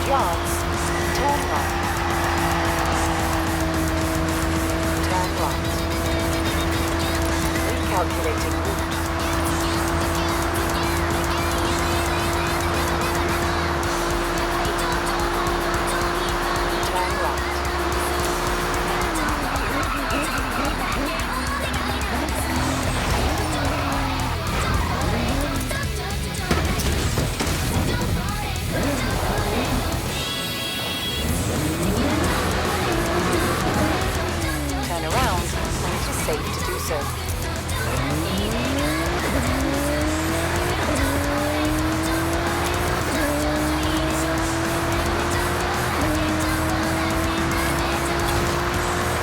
yards. Turn right. Turn right. Recalculating route. Turn right. Turn around when it is safe to do so.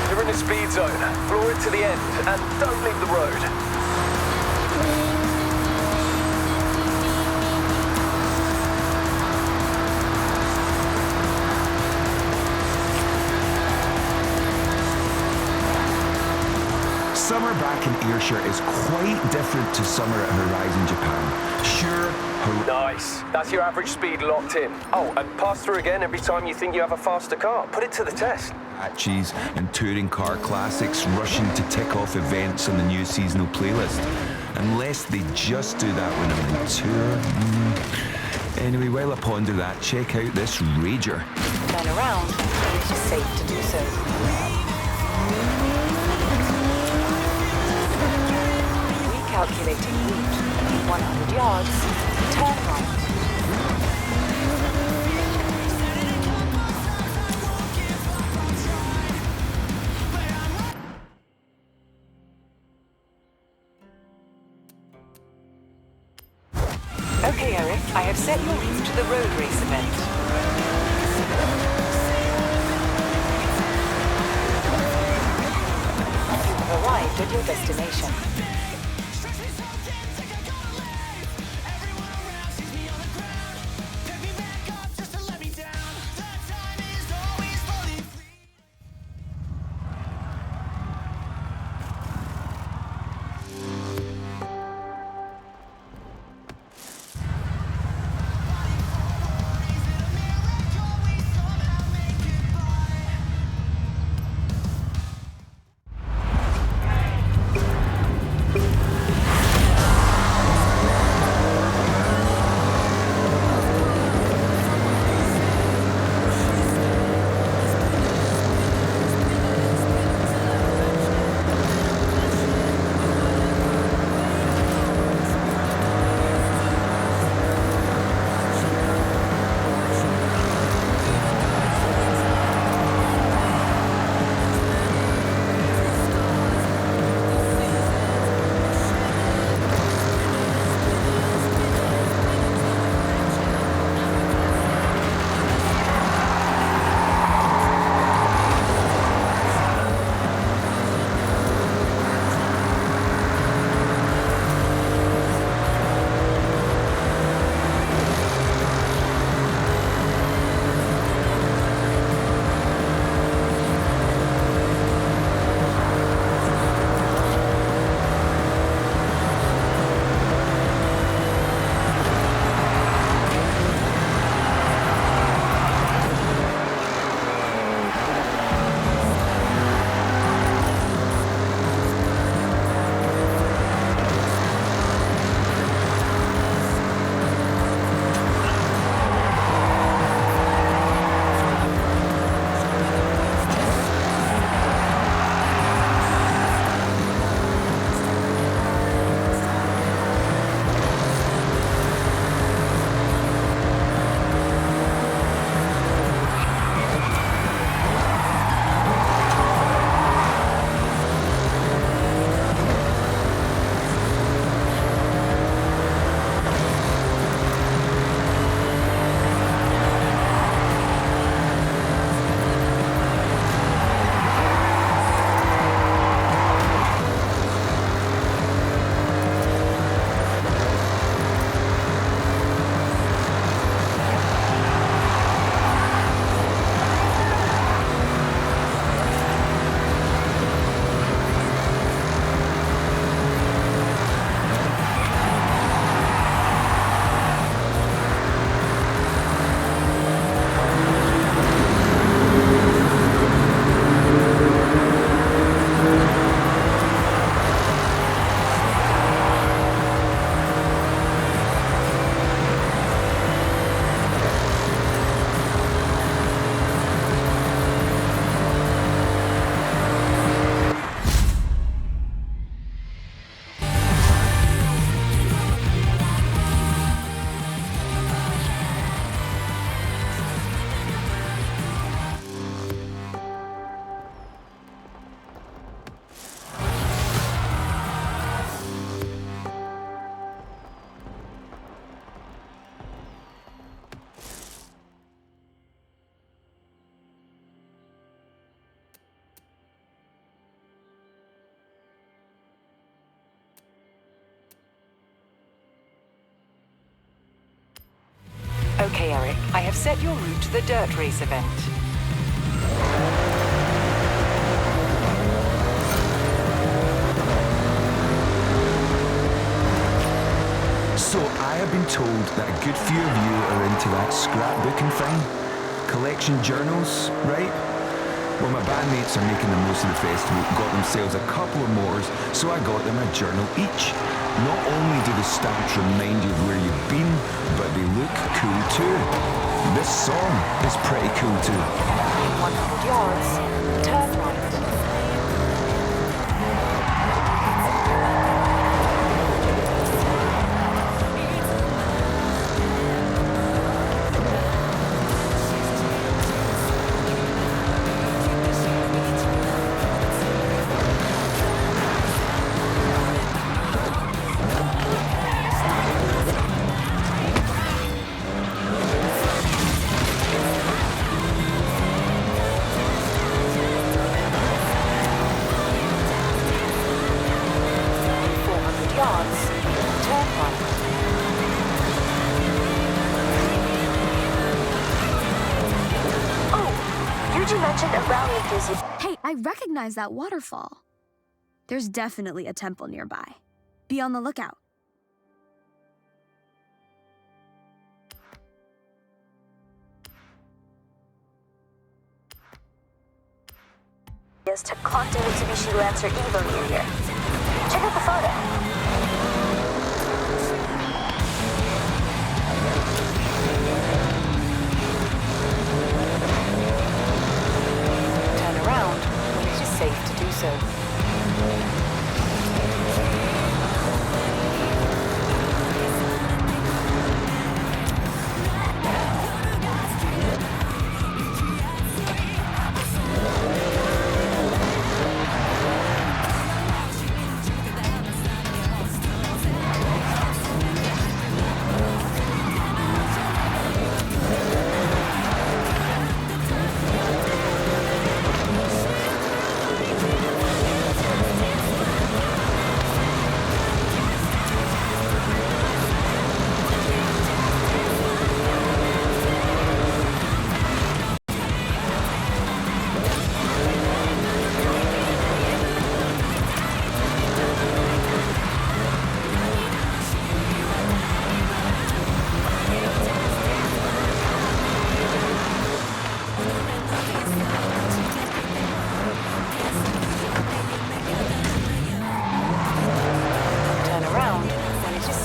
'You're in the speed zone. Floor it to the end and don't leave the road. Summer back in Ayrshire is quite different to summer at Horizon Japan. Sure, Nice. That's your average speed locked in. Oh, and pass through again every time you think you have a faster car. Put it to the test. patches and touring car classics rushing to tick off events on the new seasonal playlist. Unless they just do that when I'm on tour. Anyway, while I ponder that, check out this rager. Turn around when it is safe to do so. Recalculating route. 100 yards. Turn right. Okay, Eric, I have set your route to the road race event. You have arrived at your destination. it, I have set your route to the dirt race event. So I have been told that a good few of you are into that scrapbooking thing. Collection journals, right? Well, my bandmates are making the most of the festival, got themselves a couple of motors, so I got them a journal each. Not only do the stamps remind you of where you've been, but they look cool too. This song is pretty cool too. 100 yards, turn right. Hey, I recognize that waterfall. There's definitely a temple nearby. Be on the lookout. Is to Conte Mitsubishi Lancer Evo near here. Check out the photo. Safe to do so.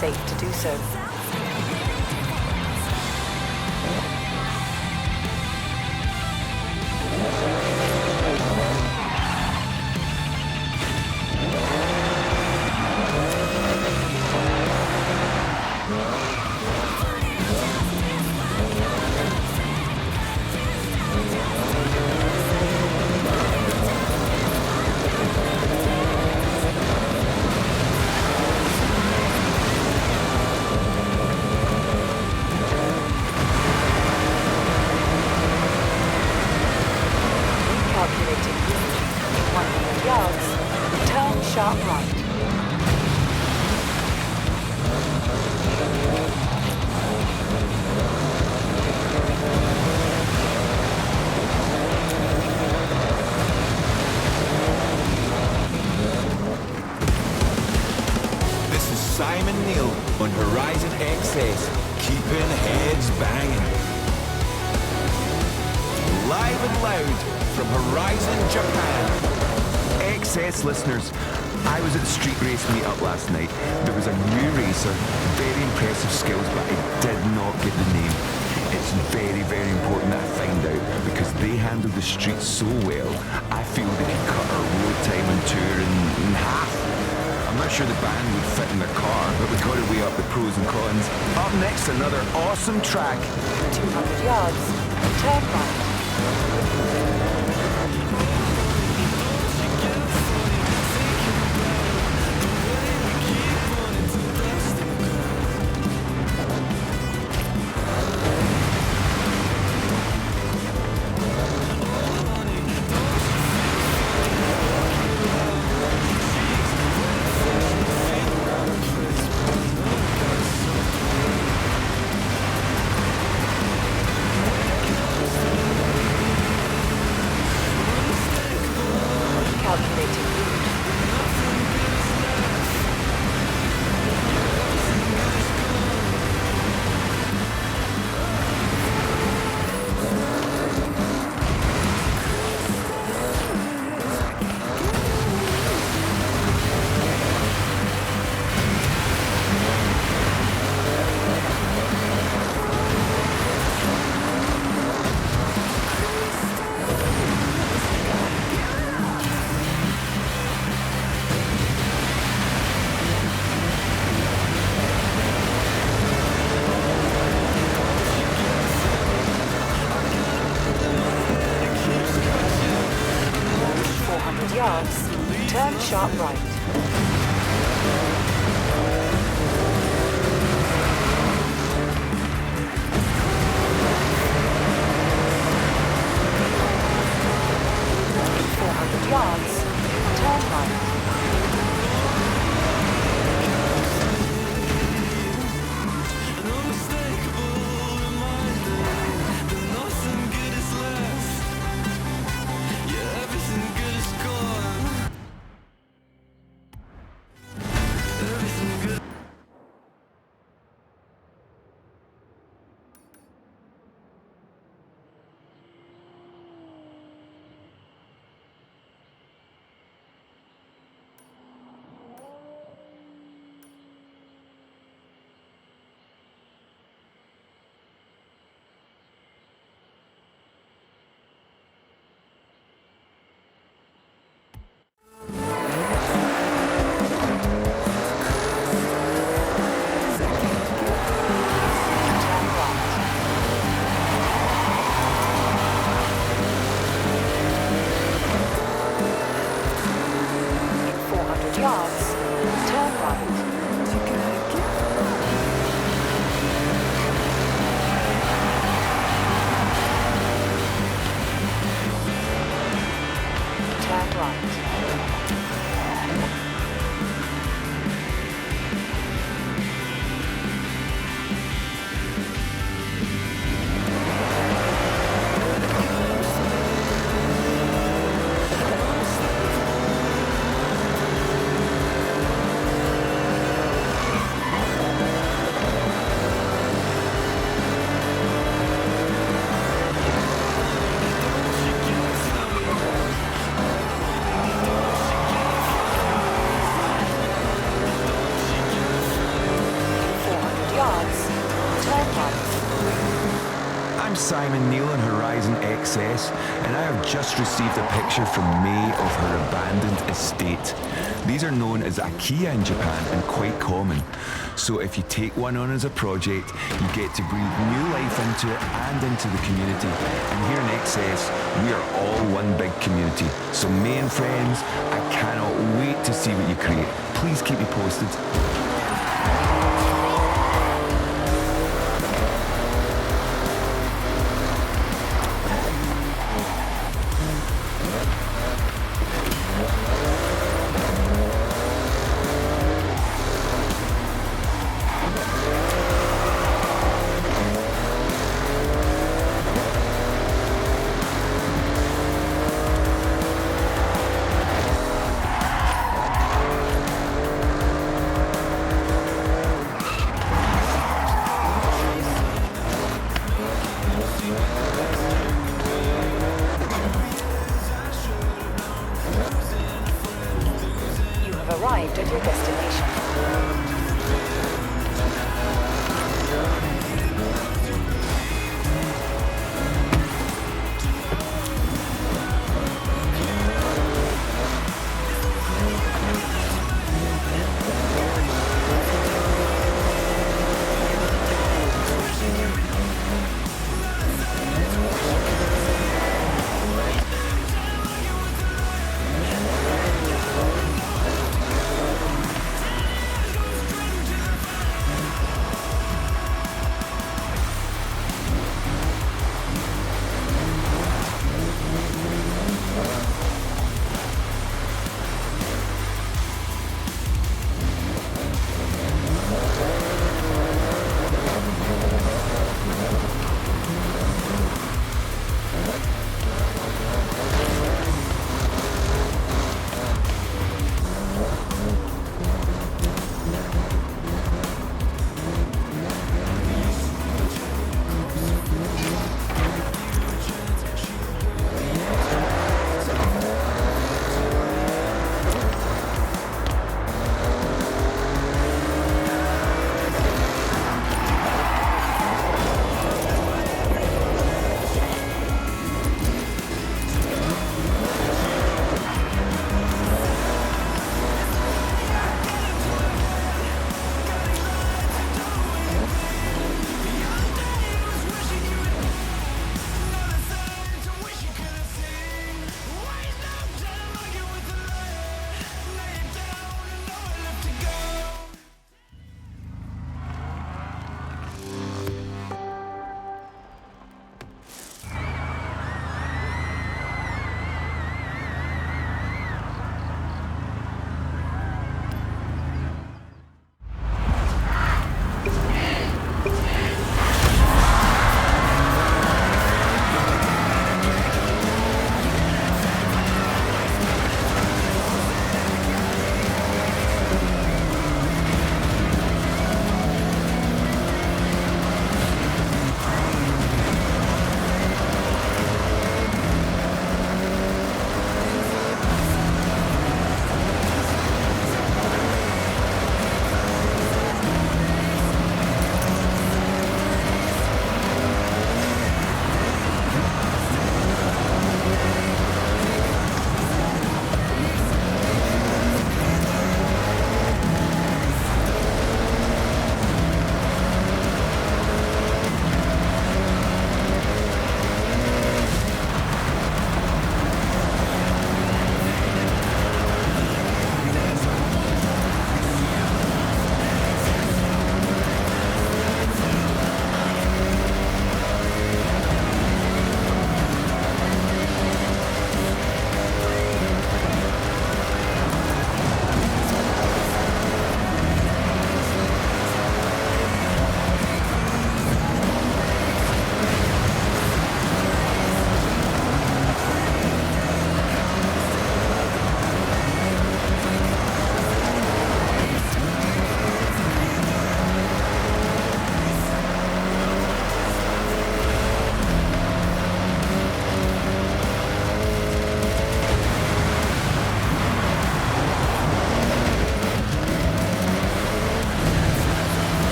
Safe to do so. Sharp right. This is Simon Neal on Horizon XS, keeping heads banging. Live and loud from Horizon Japan. XS listeners, I was at the street race meetup last night. There was a new racer, very impressive skills, but I did not get the name. It's very, very important that I find out, because they handled the streets so well, I feel they could cut our road time and tour in half. I'm not sure the band would fit in their car, but we've got to weigh up the pros and cons. Up next, another awesome track. 200 yards, turn right. yards. Turn sharp right. 400 yards. Turn right. Yards. Turn right. Turn right. I'm Simon Neal on Horizon XS, and I have just received a picture from May of her abandoned estate. These are known as IKEA in Japan and quite common. So if you take one on as a project, you get to breathe new life into it and into the community. And here in XS, we are all one big community. So May and friends, I cannot wait to see what you create. Please keep me posted. Arrived at your destination.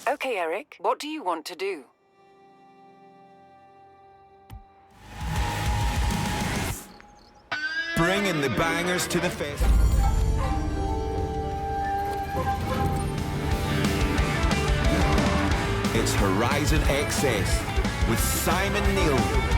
Okay, Eric, what do you want to do? Bringing the bangers to the fest. It's Horizon XS with Simon Neil.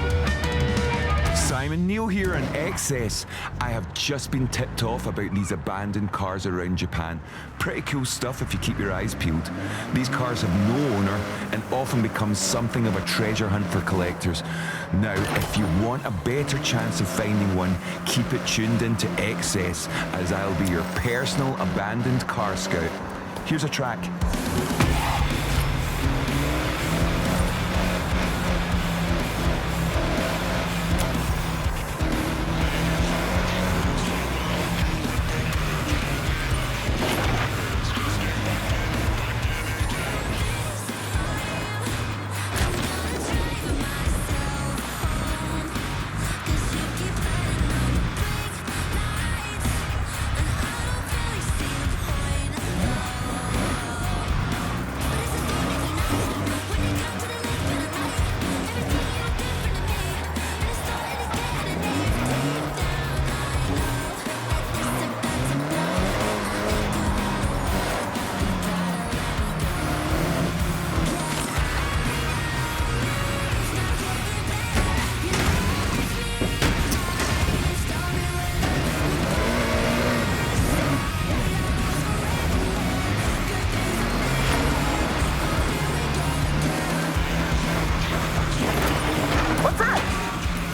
Simon Neil here on XS. I have just been tipped off about these abandoned cars around Japan. Pretty cool stuff if you keep your eyes peeled. These cars have no owner and often become something of a treasure hunt for collectors. Now, if you want a better chance of finding one, keep it tuned into XS, as I'll be your personal abandoned car scout. Here's a track.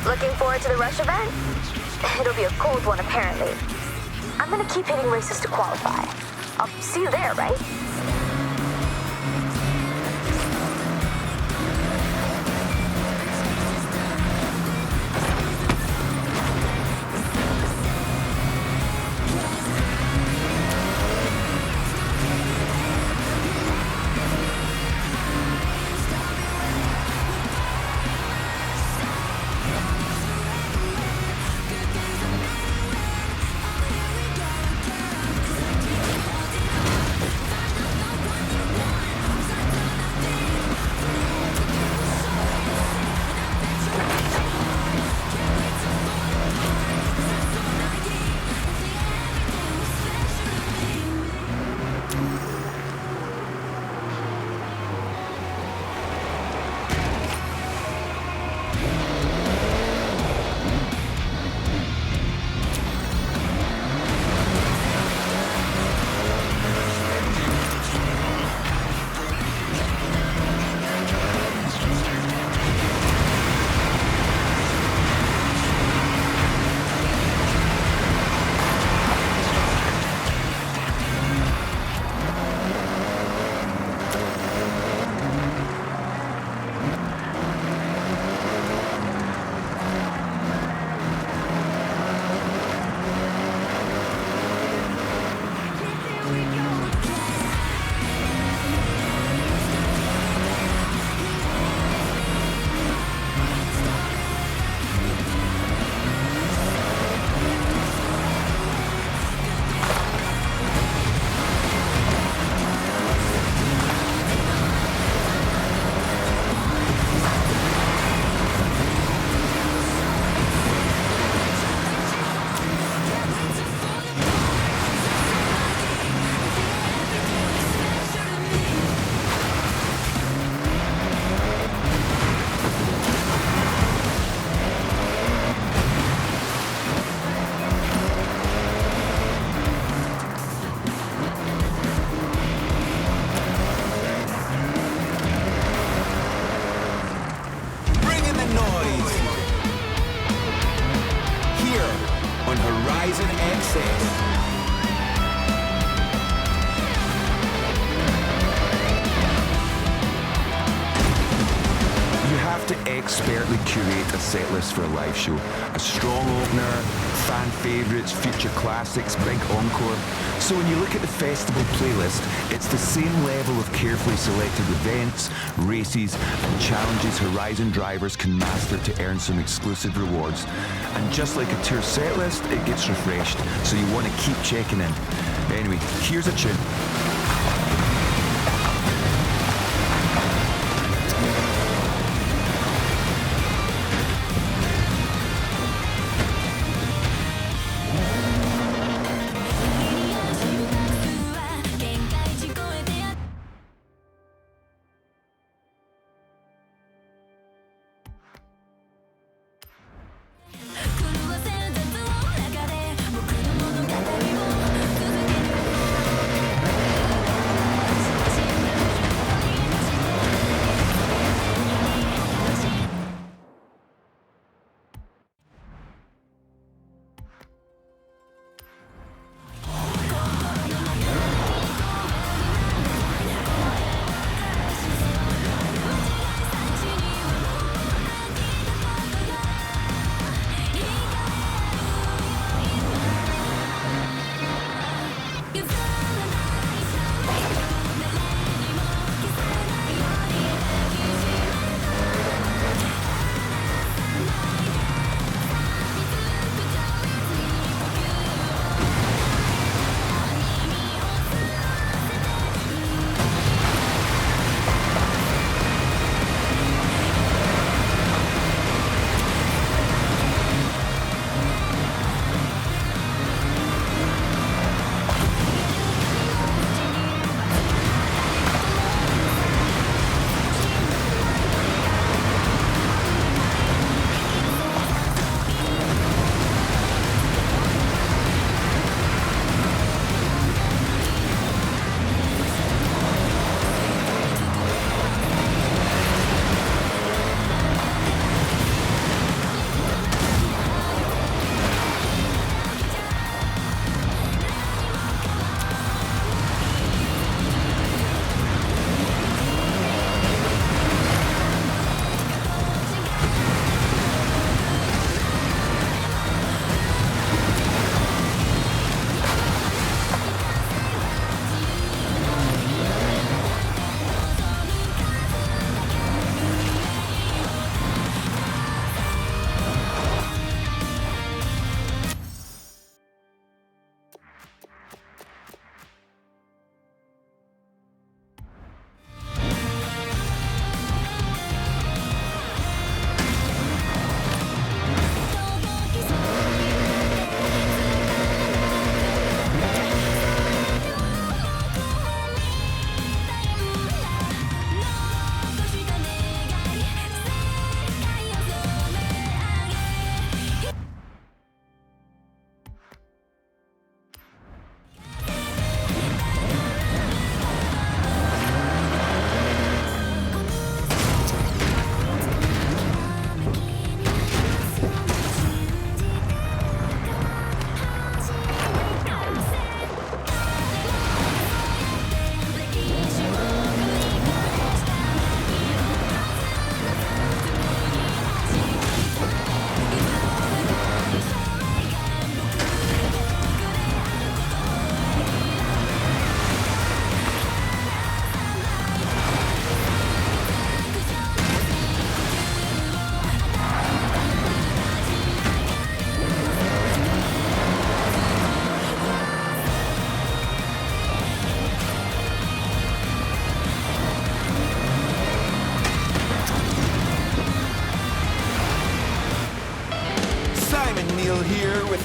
Looking forward to the Rush event? It'll be a cold one, apparently. I'm gonna keep hitting races to qualify. I'll see you there, right? Horizon XS. You have to expertly curate a set list for a live show. A strong opener, fan favourites, future classics, big encore. So when you look at the festival playlist, it's the same level of carefully selected events, races and challenges Horizon drivers can master to earn some exclusive rewards. And just like a tour set list, it gets refreshed, so you want to keep checking in. Anyway, here's a tune.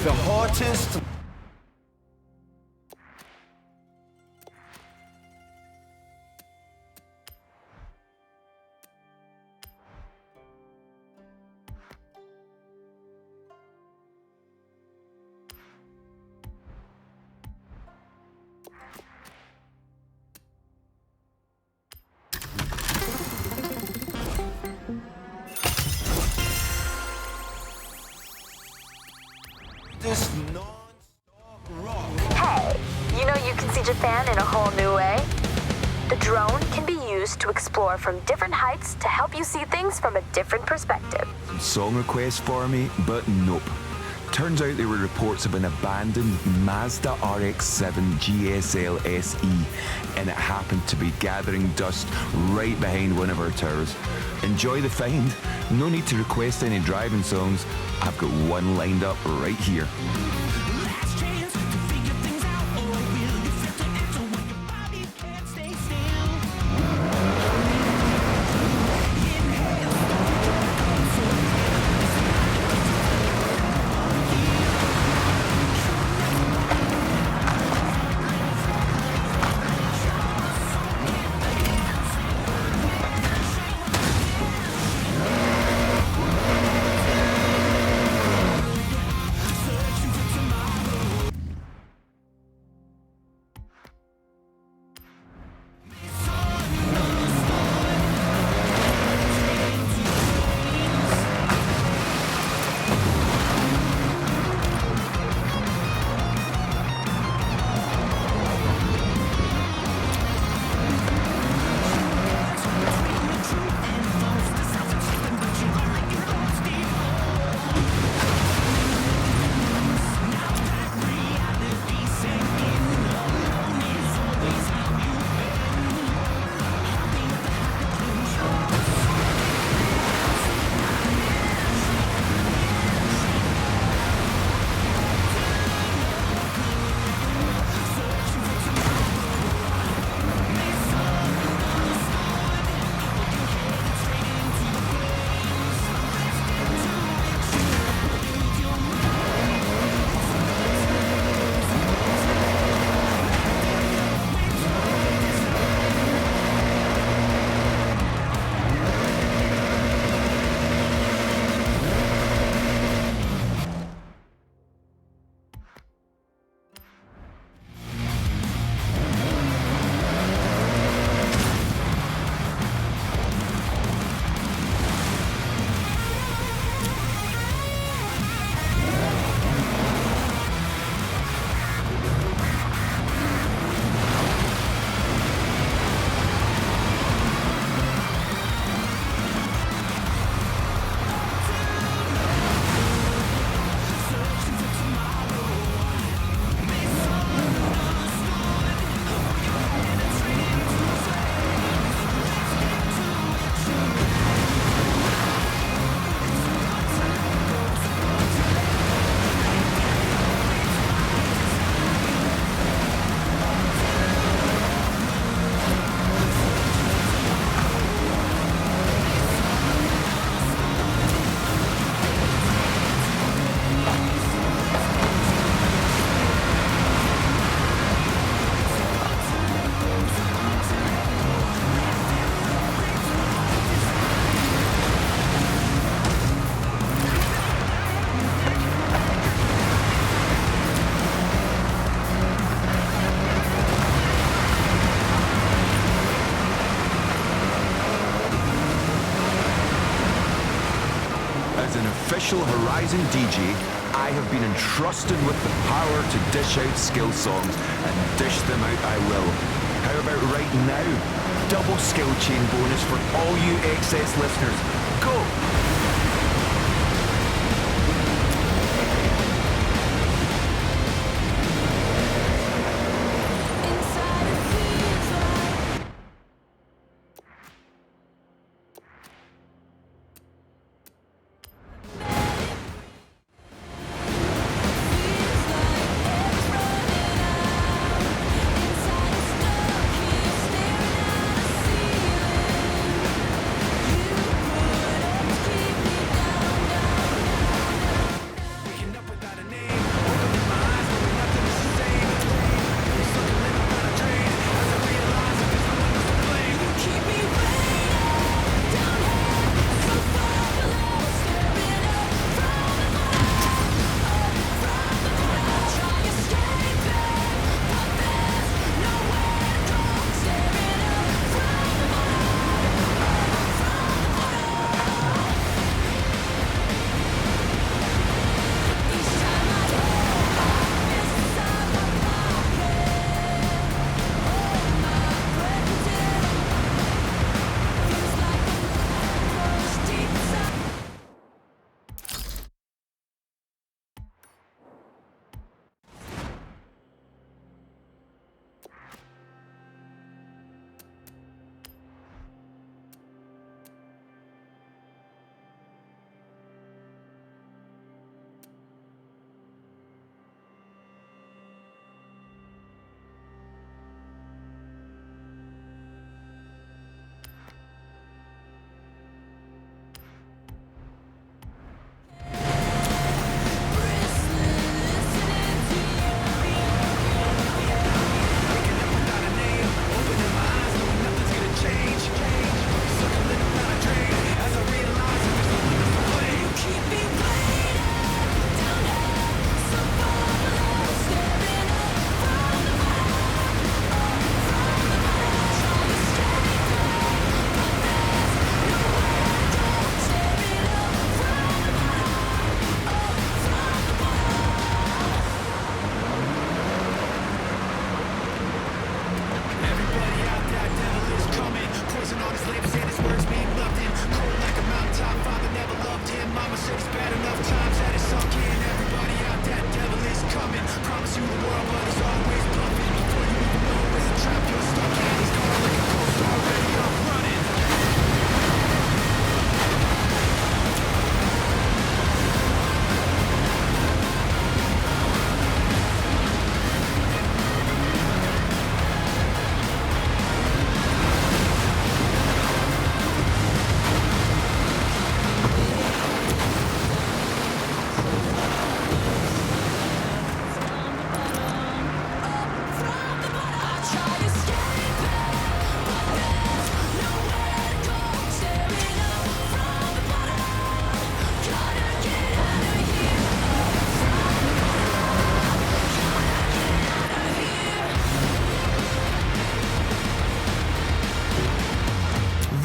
the hottest. This non-stop rock. Hey, you know you can see Japan in a whole new way? The drone can be used to explore from different heights to help you see things from a different perspective. Song request for me, but nope. Turns out there were reports of an abandoned Mazda RX-7 GSL SE, and it happened to be gathering dust right behind one of our towers. Enjoy the find. No need to request any driving songs. I've got one lined up right here. Official Horizon DJ, I have been entrusted with the power to dish out skill songs, and dish them out I will. How about right now? Double skill chain bonus for all you XS listeners. Go!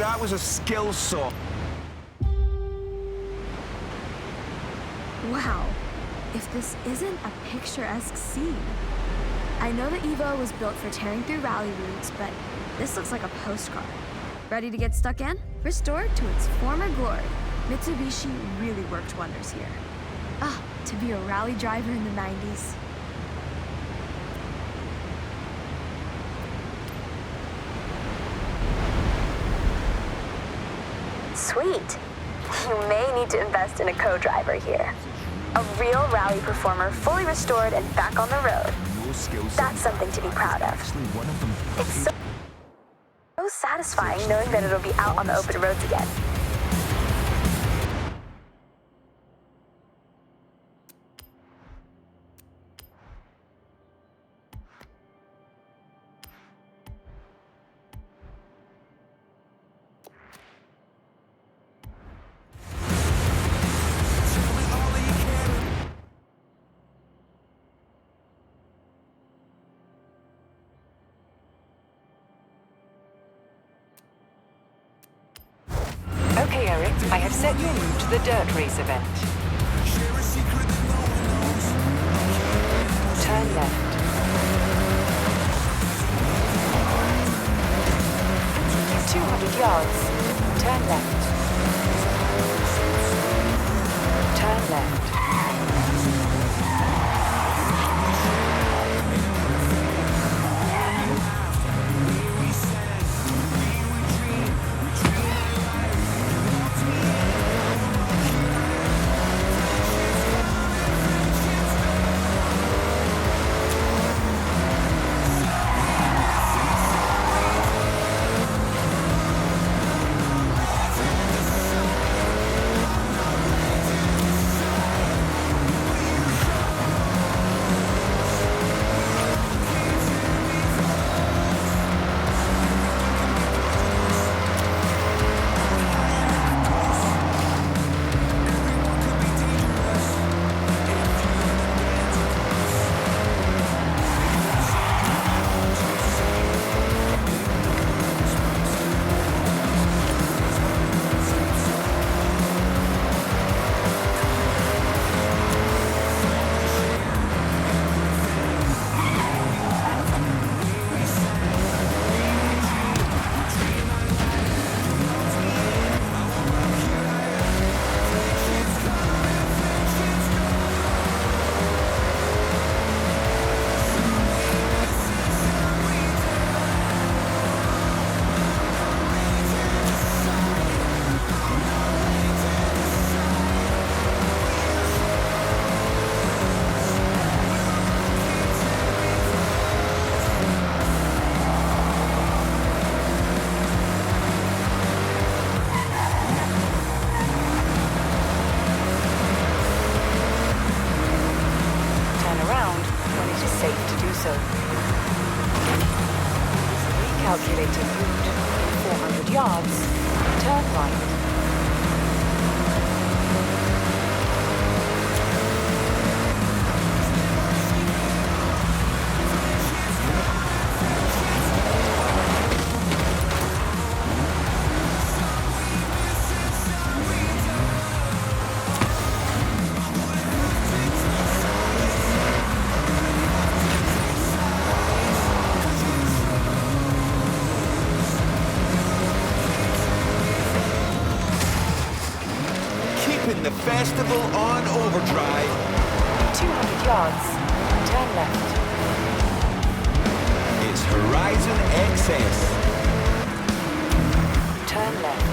That was a skill saw. Wow, if this isn't a picturesque scene. I know the Evo was built for tearing through rally routes, but this looks like a postcard. Ready to get stuck in? Restored to its former glory. Mitsubishi really worked wonders here. Ah, to be a rally driver in the 90s. Sweet. You may need to invest in a co-driver here. A real rally performer, fully restored and back on the road. That's something to be proud of. It's so satisfying knowing that it'll be out on the open roads again. Okay, Eric, I have set your route to the dirt race event. Turn left. 200 yards. Turn left. Turn left. Recalculating route. 400 yards. Turn right. The festival on overdrive. 200 yards. Turn left. It's Horizon XS. Turn left.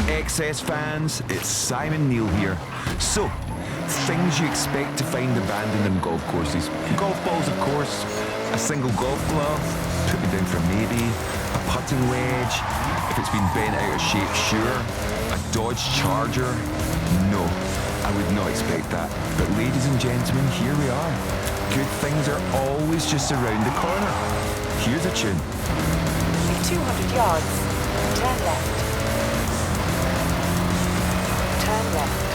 XS fans, it's Simon Neal here. So, things you expect to find abandoned in golf courses. Golf balls, of course. A single golf glove. Put me down for maybe. A putting wedge. If it's been bent out of shape, sure. A Dodge Charger? No, I would not expect that. But ladies and gentlemen, here we are. Good things are always just around the corner. Here's a tune. 200 yards. Turn left. Turn left.